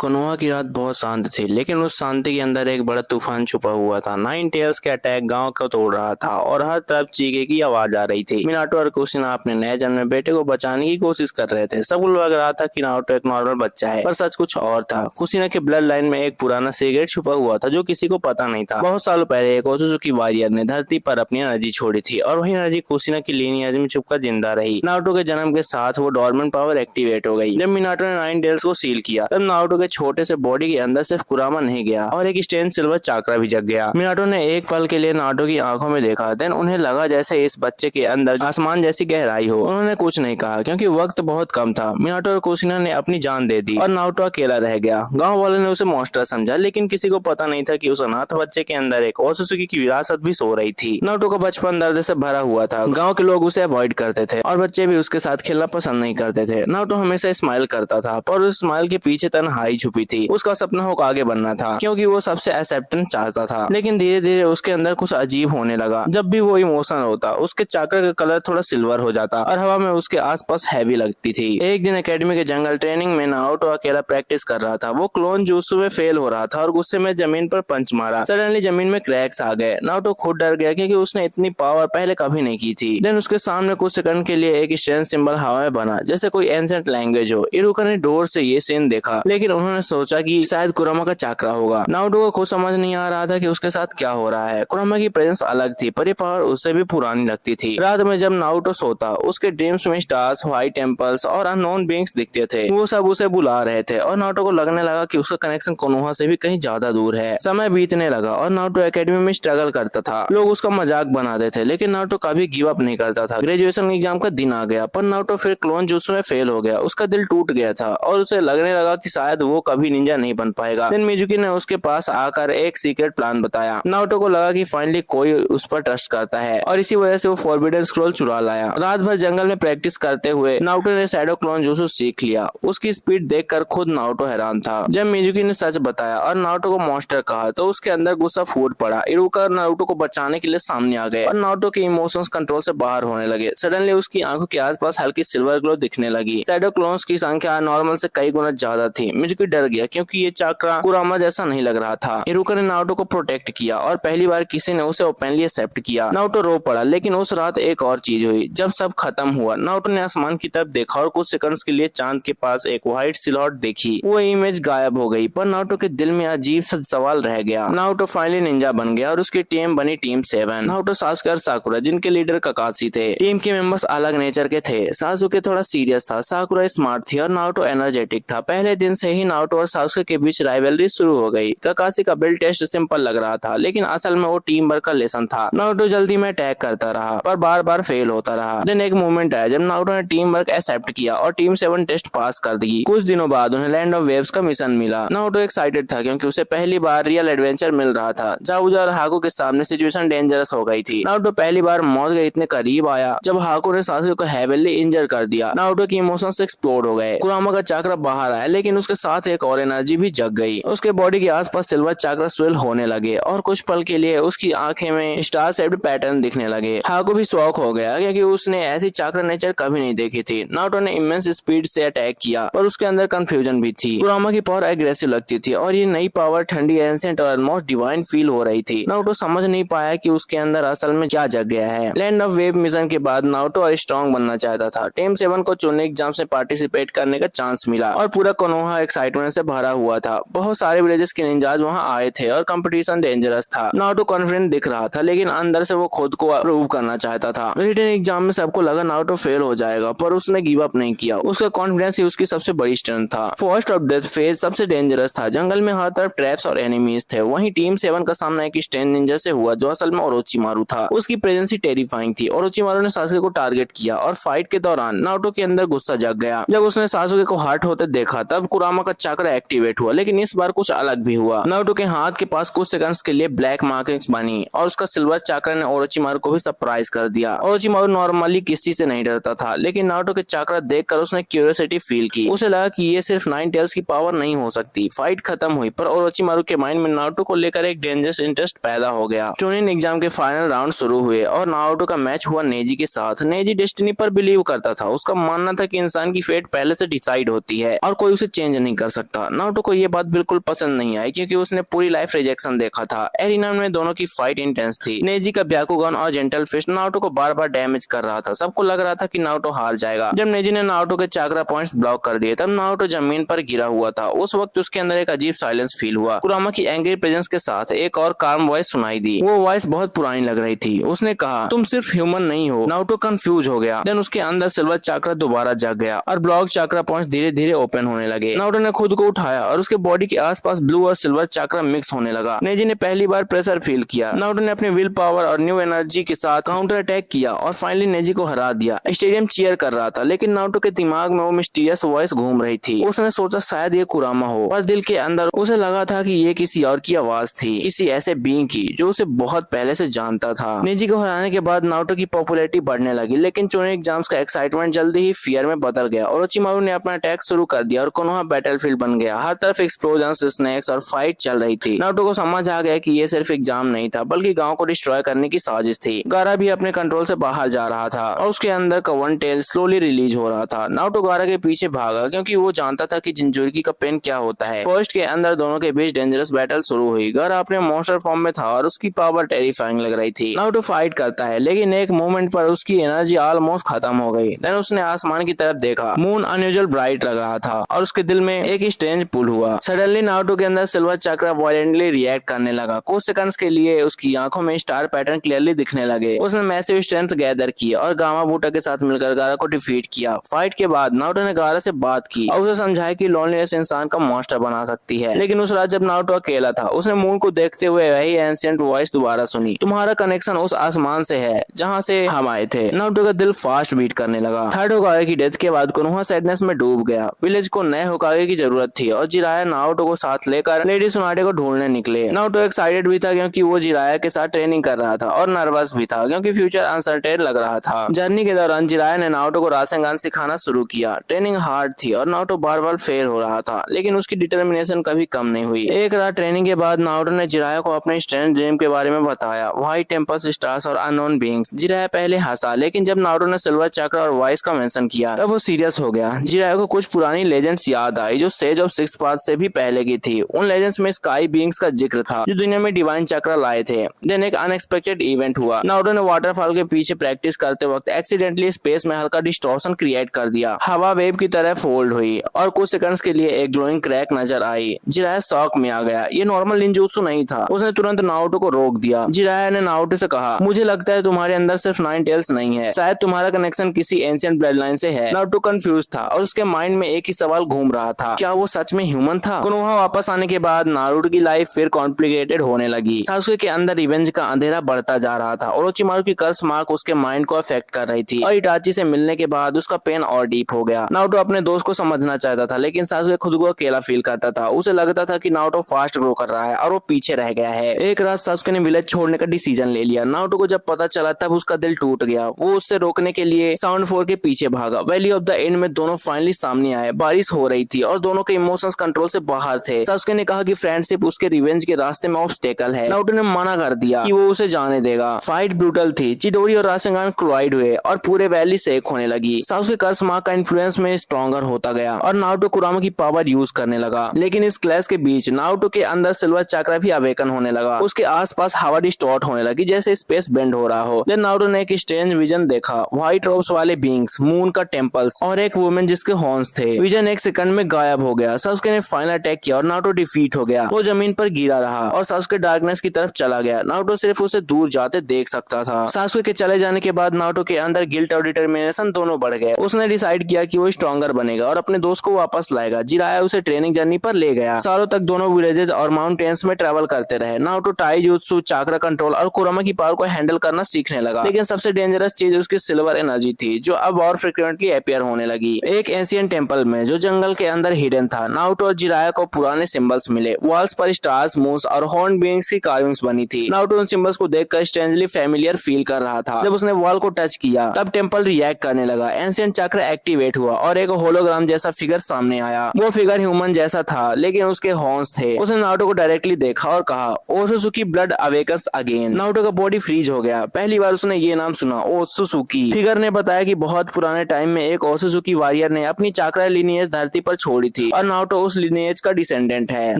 Konoha की रात बहुत शांत थी, लेकिन उस शांति के अंदर एक बड़ा तूफान छुपा हुआ था। नाइन टेल्स के अटैक गांव को तोड़ रहा था और हर तरफ चीखे की आवाज आ रही थी। मिनाटो और कुशिना अपने नए जन्मे बेटे को बचाने की कोशिश कर रहे थे। सब लग रहा था कि नारुतो एक नॉर्मल बच्चा है, पर सच कुछ और था। कुशिना के ब्लड लाइन में एक पुराना सीक्रेट छुपा हुआ था जो किसी को पता नहीं था। बहुत सालों पहले एक ओत्सुकी वॉरियर ने धरती पर अपनी एनर्जी छोड़ी थी और वही एनर्जी कुशिना की लीनियज में छुपकर जिंदा रही। नारुतो के जन्म के साथ वो डोरमेंट पावर एक्टिवेट हो गई। जब मिनाटो ने नाइन टेल्स को सील किया तब नारुतो के छोटे से बॉडी के अंदर सिर्फ कुरामा नहीं गया और एक स्टेन सिल्वर चाकरा भी जग गया। मिनाटो ने एक पल के लिए नारुतो की आंखों में देखा। देन उन्हें लगा जैसे इस बच्चे के अंदर आसमान जैसी गहराई हो। उन्होंने कुछ नहीं कहा क्योंकि वक्त बहुत कम था। मिनाटो और कुशिना ने अपनी जान दे दी और नारुतो अकेला रह गया। गांव वालों ने उसे मॉन्स्टर समझा, लेकिन किसी को पता नहीं था कि उस अनाथ बच्चे के अंदर एक ओत्सुकी की विरासत भी सो रही थी। नारुतो का बचपन दर्द से भरा हुआ था। गांव के लोग उसे अवॉइड करते थे और बच्चे भी उसके साथ खेलना पसंद नहीं करते थे। नारुतो हमेशा स्माइल करता था, पर उस स्माइल के पीछे तन्हाई छुपी थी। उसका सपना हो आगे बनना था क्योंकि वो सबसे एक्सेप्टेंस चाहता था। लेकिन धीरे धीरे उसके अंदर कुछ अजीब होने लगा। जब भी वो इमोशनल होता उसके चाकर का कलर थोड़ा सिल्वर हो जाता और हवा में उसके आसपास हैवी लगती थी। एक दिन एकेडमी के जंगल ट्रेनिंग में नारुतो अकेला प्रैक्टिस कर रहा था। वो क्लोन जुत्सु में फेल हो रहा था और गुस्से में जमीन पर पंच मारा। सडनली जमीन में क्रैक्स आ गए। नारुतो खुद डर गया क्योंकि उसने इतनी पावर पहले कभी नहीं की थी। देन उसके सामने कुछ सेकंड के लिए एक स्ट्रेंथ सिंबल हवा में बना जैसे कोई एंशिएंट लैंग्वेज हो। इरुका ने डोर से ये सीन देखा, लेकिन उन्होंने सोचा कि शायद कुरामा का चाकरा होगा। नारुतो को खुद समझ नहीं आ रहा था कि उसके साथ क्या हो रहा है। कुरामा की प्रेजेंस अलग थी, पर ये पावर उससे भी पुरानी लगती थी। रात में जब नारुतो सोता उसके ड्रीम्स में स्टार्स, व्हाइट टेंपल्स और अननोन बीइंग्स दिखते थे। वो सब उसे बुला रहे थे और नारुतो को लगने लगा कि उसका कनेक्शन कोनोहा से भी कहीं ज्यादा दूर है। समय बीतने लगा और नारुतो एकेडमी में स्ट्रगल करता था। लोग उसका मजाक बनाते थे, लेकिन नारुतो कभी गिव अप नहीं करता था। ग्रेजुएशन एग्जाम का दिन आ गया, पर नारुतो फिर क्लोन जुत्सु में फेल हो गया। उसका दिल टूट गया था और उसे लगने लगा कि शायद वो कभी निंजा नहीं बन पाएगा। देन मिजुकी ने उसके पास आकर एक सीक्रेट प्लान बताया। नारुतो को लगा कि फाइनली कोई उस पर ट्रस्ट करता है और इसी वजह से वो फॉरबिडन स्क्रॉल चुरा लाया। रात भर जंगल में प्रैक्टिस करते हुए नारुतो ने शैडो क्लोन जुत्सु सीख लिया। उसकी स्पीड देखकर खुद नारुतो हैरान था। जब मिजुकी ने सच बताया और नारुतो को मॉन्स्टर कहा तो उसके अंदर गुस्सा फूट पड़ा। इरुका नारुतो को बचाने के लिए सामने आ गए और नारुतो के इमोशंस कंट्रोल से बाहर होने लगे। सडनली उसकी आंखों के आसपास हल्की सिल्वर ग्लो दिखने लगी। शैडो क्लोन्स की संख्या नॉर्मल से कई गुना ज्यादा थी। मिजुकी डर गया क्योंकि ये चाकरा कुरामा जैसा नहीं लग रहा था। इरुका ने नारुतो को प्रोटेक्ट किया और पहली बार किसी ने उसे ओपनली एक्सेप्ट किया। नारुतो रो पड़ा, लेकिन उस रात एक और चीज हुई। जब सब खत्म हुआ नारुतो ने आसमान की तरफ देखा और कुछ सेकंड्स के लिए चांद के पास एक व्हाइट सिलहट देखी। वो इमेज गायब हो गई, पर नारुतो के दिल में अजीब सा सवाल रह गया। नारुतो फाइनली निंजा बन गया और उसकी टीम बनी टीम 7। नारुतो, सासुके और साकुरा जिनके लीडर ककाशी थे। टीम के मेंबर्स अलग नेचर के थे। सासुके थोड़ा सीरियस था, साकुरा स्मार्ट थी और नारुतो एनर्जेटिक था। पहले दिन से ही नारुतो और सासुके के बीच राइवलरी शुरू हो गई। ककाशी का बिल्ड टेस्ट सिंपल लग रहा था, लेकिन असल में वो टीम वर्क का लेसन था। नारुतो जल्दी में अटैक करता रहा, पर बार बार फेल होता रहा। देन एक मूवमेंट आया जब नारुतो ने टीम वर्क एक्सेप्ट किया और टीम 7 टेस्ट पास कर दी। कुछ दिनों बाद उन्हें लैंड ऑफ वेव्स का मिशन मिला। नारुतो एक्साइटेड था क्योंकि उसे पहली बार रियल एडवेंचर मिल रहा था। जाबुजा और हाकू के सामने सिचुएशन डेंजरस हो गई थी। नारुतो पहली बार मौत के इतने करीब आया जब हाकू ने सासुके को हेवीली इंजर कर दिया। नारुतो की इमोशंस एक्सप्लोड हो गए। कुरामा का चाकरा बाहर आया, लेकिन उसके साथ एक और एनर्जी भी जग गई। उसके बॉडी के आसपास सिल्वर चाकरा स्वेल होने लगे और कुछ पल के लिए उसकी आंखें में स्टार शेप्ड पैटर्न दिखने लगे। हाकू भी शॉक हो गया क्योंकि उसने ऐसी चाकरा नेचर कभी नहीं देखी थी। नारुतो ने इमेंस स्पीड से अटैक किया, पर उसके अंदर कंफ्यूजन भी थी। कुरामा की पावर एग्रेसिव लगती थी और ये नई पावर ठंडी, एंशिएंट और ऑलमोस्ट डिवाइन फील हो रही थी। नारुतो समझ नहीं पाया कि उसके अंदर असल में क्या जग गया है। लैंड ऑफ वेव मिशन के बाद नारुतो और स्ट्रॉन्ग बनना चाहता था। टीम 7 को चुनने एग्जाम से पार्टिसिपेट करने का चांस मिला और पूरा कोनोहा एक्साइटमेंट से भरा हुआ था। बहुत सारे विलेजेस के निंजाज वहां आए थे और कंपटीशन डेंजरस था। नारुतो कॉन्फिडेंट दिख रहा था, लेकिन अंदर से वो खुद को प्रूव करना चाहता था। रिटन एग्जाम में सबको लगा नारुतो फेल हो जाएगा, पर उसने गिव अप नहीं किया। उसका कॉन्फिडेंस ही उसकी सबसे बड़ी स्ट्रेंथ था। फर्स्ट ऑफ डेथ फेज सबसे डेंजरस था। जंगल में हर तरफ ट्रैप्स और एनिमीज थे। वहीं टीम 7 का सामना एक स्टैंड निंजा से हुआ जो असल में ओरोचिमारू था। उसकी प्रेजेंस ही टेरिफाइंग थी। ओरोचिमारू ने सासुके को टारगेट किया और फाइट के दौरान नारुतो के अंदर गुस्सा जग गया। जब उसने सासुके को हर्ट होते देखा तब कुरामा का चाकरा एक्टिवेट हुआ, लेकिन इस बार कुछ अलग भी हुआ। नारुतो के हाथ के पास कुछ सेकंड्स के लिए ब्लैक मार्किंग्स बनी और उसका सिल्वर चाकरा ने ओरोचिमारू को भी सरप्राइज कर दिया। ओरोचिमारू नॉर्मली किसी से नहीं डरता था, लेकिन नारुतो के चाकरा देखकर उसने क्यूरियोसिटी फील की। उसे लगा कि ये सिर्फ 9 टेल्स की पावर नहीं हो सकती। फाइट खत्म हुई, पर ओरोचिमारू के माइंड में नारुतो को लेकर एक डेंजरस इंटरेस्ट पैदा हो गया। चुनिन एग्जाम के फाइनल राउंड शुरू हुए और नारुतो का मैच हुआ नेजी के साथ। नेजी डेस्टिनी पर बिलीव करता था। उसका मानना था कि इंसान की फेट पहले से डिसाइड होती है और कोई उसे चेंज नहीं कर सकता। नारुतो को ये बात बिल्कुल पसंद नहीं आई क्योंकि उसने पूरी लाइफ रिजेक्शन देखा था। एरिना में दोनों की फाइट इंटेंस थी। नेजी का ब्याकुगन और जेंटल फिस्ट नारुतो को बार बार डैमेज कर रहा था। सबको लग रहा था कि नारुतो हार जाएगा। जब नेजी ने नारुतो के चाक्रा पॉइंट्स ब्लॉक कर दिए तब नारुतो जमीन पर गिरा हुआ था। उस वक्त उसके अंदर एक अजीब साइलेंस फील हुआ। कुरामा की एंग्री प्रेजेंस के साथ एक और काम वॉइस सुनाई दी। वो वॉइस बहुत पुरानी लग रही थी। उसने कहा, तुम सिर्फ ह्यूमन नहीं हो। नारुतो कंफ्यूज हो गया। देन उसके अंदर सिल्वर चाक्रा दोबारा जाग गया और ब्लॉक चाक्रा पॉइंट्स धीरे धीरे ओपन होने लगे। नारुतो ने खुद को उठाया और उसके बॉडी के आसपास ब्लू और सिल्वर चाक्रा मिक्स होने लगा। नेजी ने पहली बार प्रेशर फील किया। नारुतो ने अपने विल पावर और न्यू एनर्जी के साथ काउंटर अटैक किया और फाइनली नेजी को हरा दिया। स्टेडियम चीयर कर रहा था लेकिन नारुतो के दिमाग में वो मिस्टीरियस वॉइस घूम रही थी। उसने सोचा शायद ये कुरामा हो, पर दिल के अंदर उसे लगा था कि ये किसी और की आवाज थी, किसी ऐसे बीइंग की जो उसे बहुत पहले से जानता था। नेजी को हराने के बाद नारुतो की पॉपुलैरिटी बढ़ने लगी लेकिन चुनिंग एग्जाम्स का एक्साइटमेंट जल्दी ही फियर में बदल गया। ओरोचिमारू ने अपना अटैक शुरू कर दिया और कोनोहा बैटलफील्ड बन गया। हर तरफ एक्सप्लोजन्स, स्नैक्स और फाइट चल रही थी। नारुतो को समझ आ गया कि ये सिर्फ एग्जाम नहीं था बल्कि गांव को डिस्ट्रॉय करने की साजिश थी। गारा भी अपने कंट्रोल से बाहर जा रहा था और उसके अंदर का वन टेल स्लोली रिलीज हो रहा था। नारुतो गारा के पीछे भागा क्योंकि वो जानता था कि जिंजुरिकी का पेन क्या होता है। फर्स्ट के अंदर दोनों के बीच डेंजरस बैटल शुरू हुई। गारा अपने मॉन्स्टर फॉर्म में था और उसकी पावर टेरिफाइंग लग रही थी। नारुतो फाइट करता है लेकिन एक मोमेंट पर उसकी एनर्जी ऑलमोस्ट खत्म हो गई। देन उसने आसमान की तरफ देखा। मून अनयूजुअल ब्राइट लग रहा था और उसके दिल में एक स्ट्रेंज पुल हुआ। सडनली नारुतो के अंदर सिल्वर चक्र वायलेंटली रिएक्ट करने लगा। कुछ सेकंड्स के लिए उसकी आंखों में स्टार पैटर्न क्लियरली दिखने लगे। उसने मैसिव स्ट्रेंथ गैदर की और गामा बूटा के साथ मिलकर गारा को डिफीट किया। फाइट के बाद नारुतो ने गारा से बात की और उसे समझाया कि लोनलीनेस इंसान का मॉन्स्टर बना सकती है। लेकिन उस रात जब नारुतो अकेला था उसने मून को देखते हुए वही एंशिएंट वॉइस दोबारा सुनी, तुम्हारा कनेक्शन उस आसमान से है जहाँ से हम आए थे। नारुतो का दिल फास्ट बीट करने लगा। थर्ड होकागे की डेथ के बाद कोनोहा सैडनेस में डूब गया। विलेज को नए होकागे की जरूरत थी और जिराया नारुतो को साथ लेकर लेडी सुनाटे को ढूंढने निकले। नारुतो एक्साइटेड भी था क्योंकि वो जिराया के साथ ट्रेनिंग कर रहा था और नर्वस भी था क्योंकि फ्यूचर अनसर्टेन लग रहा था। जर्नी के दौरान जिराया ने नारुतो को रासेंगान सिखाना शुरू किया। ट्रेनिंग हार्ड थी और नारुतो बार बार फेल हो रहा था लेकिन उसकी डिटर्मिनेशन कभी कम नहीं हुई। एक रात ट्रेनिंग के बाद नारुतो ने जिराया को अपने स्ट्रेंथ ड्रीम के बारे में बताया, व्हाइट टेम्पल्स, स्टार्स और अननोन बीइंग्स। जिराया पहले हंसा लेकिन जब नारुतो ने सिल्वर चक्र और वॉइस का मेंशन किया तब वो सीरियस हो गया। जिराया को कुछ पुरानी लेजेंड्स याद आई जो सेज ऑफ सिक्स पाथ से भी पहले की थी। उन लेजेंड्स में स्काई बीइंग्स का जिक्र था जो दुनिया में डिवाइन चक्र लाए थे। देन एक अनएक्सपेक्टेड इवेंट हुआ। नारुतो ने वाटरफॉल के पीछे प्रैक्टिस करते वक्त एक्सीडेंटली स्पेस में हल्का डिस्टॉर्शन क्रिएट कर दिया। हवा वेव की तरह फोल्ड हुई और कुछ सेकंड्स के लिए एक ग्लोइंग क्रैक नजर आई। जिराया शॉक में आ गया। ये नॉर्मल निंजुत्सु नहीं था। उसने तुरंत नारुतो को रोक दिया। जिराया ने नारुतो से कहा, मुझे लगता है तुम्हारे अंदर सिर्फ 9 टेल्स नहीं है, शायद तुम्हारा कनेक्शन किसी एंशिएंट ब्लड लाइन से है। नारुतो कंफ्यूज था और उसके माइंड में एक ही सवाल घूम रहा था, क्या वो सच में ह्यूमन था? कोनोहा वापस आने के बाद नारुतो की लाइफ फिर कॉम्प्लिकेटेड होने लगी। सासुके के अंदर रिवेंज का अंधेरा बढ़ता जा रहा था। ओरोचिमारू की कर्स मार्क उसके माइंड को अफेक्ट कर रही थी और इटाची से मिलने के बाद उसका पेन और डीप हो गया। नारुतो अपने दोस्त को समझना चाहता था लेकिन सासुके खुद को अकेला फील करता था। उसे लगता था कि नारुतो फास्ट ग्रो कर रहा है और वो पीछे रह गया है। एक रात सासुके ने विलेज छोड़ने का डिसीजन ले लिया। नारुतो को जब पता चला तब उसका दिल टूट गया। वो उससे रोकने के लिए साउंड फोर के पीछे भागा। वैली ऑफ द एंड में दोनों फाइनली सामने आए। बारिश हो रही थी और दोनों के इमोशंस कंट्रोल से बाहर थे। सासुके ने कहा कि फ्रेंडशिप उसके रिवेंज के रास्ते में ऑब्स्टेकल है। नारुतो ने मना कर दिया कि वो उसे जाने देगा। फाइट ब्रूटल थी। चिडोरी और रासेंगान क्लोइड हुए और पूरे वैली शेक होने लगी। सासुके कर्स मार्क का इन्फ्लुएंस में स्ट्रॉन्गर होता गया और नारुतो कुरामा की पावर यूज करने लगा। लेकिन इस क्लैश के बीच नारुतो के अंदर सिल्वर चक्र भी अवेकन होने लगा। उसके आसपास हवा डिस्टॉर्ट होने लगी जैसे स्पेस बेंड हो रहा हो। देन नारुतो ने एक स्ट्रेंज विजन देखा। व्हाइट रोब्स वाले बीइंग्स, मून का टेम्पल्स और एक वुमेन जिसके हॉर्न्स थे। विजन एक सेकंड में गायब हो गया। सासुके ने फाइनल अटैक किया और नारुतो डिफीट हो गया। वो जमीन पर गिरा रहा और सासुके डार्कनेस की तरफ चला गया। नारुतो सिर्फ उसे दूर जाते देख सकता था। सासुके के चले जाने के बाद नारुतो के अंदर गिल्ट और डिटर्मिनेशन दोनों बढ़ गए। उसने डिसाइड किया कि वो स्ट्रॉन्गर बनेगा और अपने दोस्त को वापस लाएगा। जिराया उसे ट्रेनिंग जर्नी पर ले गया। सालों तक दोनों विलेजेस और माउंटेन्स में ट्रैवल करते रहे। नारुतो टाइजुत्सु, चाक्रा कंट्रोल और कुरामा की पावर को हैंडल करना सीखने लगा। लेकिन सबसे डेंजरस चीज उसकी सिल्वर एनर्जी थी जो अब और फ्रिक्वेंटली अपीयर होने लगी। एक एंशिएंट टेंपल में जो जंगल के अंदर हिडन था, नारुतो और जिराया को पुराने सिंबल्स मिले। वॉल्स पर स्टार्स, मून्स और हॉर्न बीइंग्स की कार्विंग्स बनी थी। नारुतो उन सिंबल्स को देखकर स्ट्रेंजली फैमिलियर फील कर रहा था। जब उसने वॉल को टच किया तब टेंपल रिएक्ट करने लगा। एंशिएंट चक्र एक्टिवेट हुआ और एक होलोग्राम जैसा फिगर सामने आया। वो फिगर ह्यूमन जैसा था लेकिन उसके हॉर्न्स थे। उसने नारुतो को डायरेक्टली देखा और कहा, ओत्सुसुकी ब्लड अवेकन्स अगेन। नारुतो का बॉडी फ्रीज हो गया। पहली बार उसने ये नाम सुना, ओत्सुसुकी। फिगर ने बताया कि बहुत पुराने टाइम में एक ओत्सुसुकी वॉरियर ने अपनी चाक्रा लिनिएज धरती पर छोड़ी थी और नारुतो उस लिनेज का डिसेंडेंट है।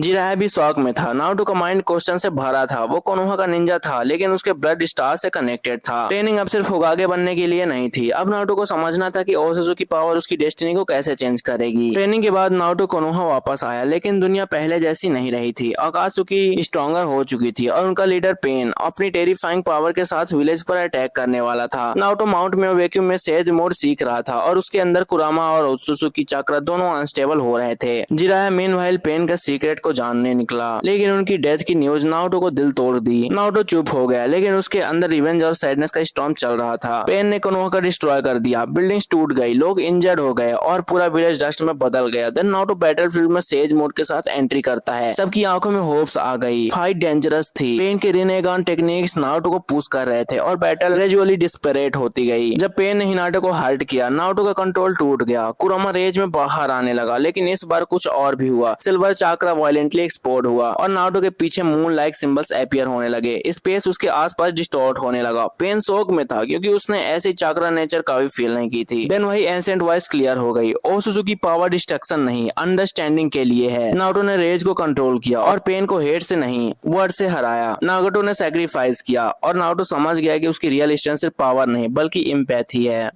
जिराया भी शॉक में था। नारुतो का माइंड क्वेश्चन से भरा था। वो कोनोहा का निंजा था लेकिन उसके ब्लड स्टार से कनेक्टेड था। ट्रेनिंग अब सिर्फ होकागे बनने के लिए नहीं थी। अब नारुतो को समझना था कि ओसुजू की पावर उसकी डेस्टिनी को कैसे चेंज करेगी। ट्रेनिंग के बाद नारुतो कोनोहा वापस आया लेकिन दुनिया पहले जैसी नहीं रही थी। अकात्सुकी स्ट्रॉन्गर हो चुकी थी और उनका लीडर पेन अपनी टेरिफाइंग पावर के साथ विलेज पर अटैक करने वाला था। नारुतो माउंट में वैक्यूम में सेज मोड सीख रहा था और उसके अंदर कुरामा और ओत्सुसुकी चक्र दोनों अनस्टेबल हो रहे थे। जिराया मीनवाइल पेन का सीक्रेट को जानने निकला लेकिन उनकी डेथ की न्यूज नारुतो को दिल तोड़ दी। नारुतो चुप हो गया लेकिन उसके अंदर रिवेंज और सैडनेस का स्टॉर्म चल रहा था। पेन ने कोनोहा का डिस्ट्रॉय कर दिया, बिल्डिंग्स टूट गई, लोग इंजर्ड हो गए और पूरा विलेज डस्ट में बदल गया। देन नारुतो बैटलफील्ड में सेज मोड के साथ एंट्री करता है। सबकी आंखों में होप्स आ गई। फाइट डेंजरस थी। पेन के रिनेगान टेक्निक्स नारुतो को पुश कर रहे थे और बैटल ग्रेजुअली डिस्परेट होती गई। जब पेन ने हिनाटे को हर्ट किया नारुतो का कंट्रोल टूट गया। कुरामा रेज में बाहर आने लगा लेकिन इस बार कुछ और भी हुआ। सिल्वर चाक्रा वायलेंटली एक्सप्लोड हुआ और नारुतो के पीछे मून लाइक सिंबल्स अपीयर होने लगे। स्पेस उसके आसपास डिस्टॉर्ट होने लगा। पेन शॉक में था क्योंकि उसने ऐसी चाक्रा नेचर कभी फील नहीं की थी। देन वही एंशिएंट वॉइस क्लियर हो गई। ओसुजू की पावर डिस्ट्रक्शन नहीं, अंडरस्टैंडिंग के लिए है। नारुतो ने रेज को कंट्रोल किया और पेन को हेट से नहीं वर्ड से हराया। नागोटो ने सैक्रिफाइस किया और नारुतो समझ गया कि उसकी रियल स्ट्रेंथ सिर्फ पावर नहीं बल्कि एम्पैथी है।